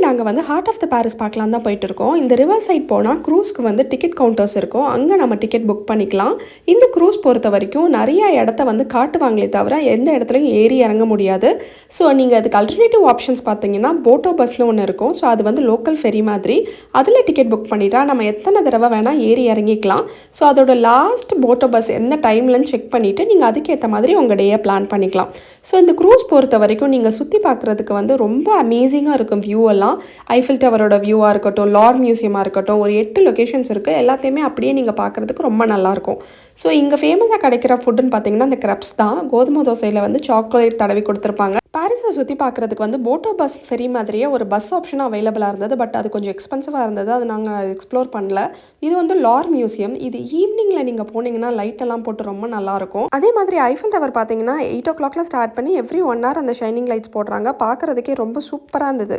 நாங்கள் வந்து heart of the Paris பார்க்கலாம் தான் போயிட்டு இருக்கோம். இந்த ரிவர் சைட் போனால் க்ரூஸ்க்கு வந்து டிக்கெட் கவுண்டர்ஸ் இருக்கும். அங்கே நம்ம டிக்கெட் புக் பண்ணிக்கலாம். இந்த க்ரூஸ் பொறுத்த வரைக்கும் நிறைய இடத்த வந்து காட்டுவாங்களே தவிர எந்த இடத்துலையும் ஏறி இறங்க முடியாது. ஸோ நீங்கள் அதுக்கு அல்டர்னேட்டிவ் ஆப்ஷன்ஸ் பார்த்தீங்கன்னா போட்டோ பஸ்ஸில் ஒன்று இருக்கும். ஸோ அது வந்து லோக்கல் ஃபெரி மாதிரி. அதில் டிக்கெட் புக் பண்ணிட்டா நம்ம எத்தனை தடவை வேணால் ஏறி இறங்கிக்கலாம். ஸோ அதோட லாஸ்ட் போட்டோ பஸ் எந்த டைம்லன்னு செக் பண்ணிவிட்டு நீங்கள் அதுக்கேற்ற மாதிரி உங்கள் டேயை பிளான் பண்ணிக்கலாம். ஸோ இந்த க்ரூஸ் பொறுத்த வரைக்கும் நீங்கள் சுற்றி பார்க்குறதுக்கு வந்து ரொம்ப அமேசிங்காக இருக்கும். வியூ எல்லாம் ஐஃபில் டவரோட வியூவாக இருக்கட்டும், லார் மியூசியமாக இருக்கட்டும், ஒரு 8 லொக்கேஷன்ஸ் இருக்குது. எல்லாத்தையுமே அப்படியே நீங்கள் பார்க்குறதுக்கு ரொம்ப நல்லாயிருக்கும். ஸோ இங்கே ஃபேமஸாக கிடைக்கிற ஃபுட்டுன்னு பார்த்தீங்கன்னா இந்த கிரப்ஸ் தான். கோதுமை தோசையில் வந்து சாக்லேட் தடவி கொடுத்துருப்பாங்க. பாரிஸை சுற்றி பார்க்குறதுக்கு வந்து போட்டோ பஸ் ஃபெரி மாதிரியே ஒரு பஸ் ஆப்ஷன் அவைலபிளாக இருந்தது. பட் அது கொஞ்சம் எக்ஸ்பென்சிவாக இருந்தது. அது நாங்கள் எக்ஸ்ப்ளோர் பண்ணல. இது வந்து லார் மியூசியம். இது ஈவினிங்கில் நீங்கள் போனீங்கன்னா லைட்டெல்லாம் போட்டு ரொம்ப நல்லாயிருக்கும். அதே மாதிரி ஐஃபில் டவர் பார்த்தீங்கன்னா 8 o'clock ஸ்டார்ட் பண்ணி எவ்ரி 1 hour அந்த ஷைனிங் லைட்ஸ் போடுறாங்க. பார்க்குறதுக்கே ரொம்ப சூப்பராக இருந்தது.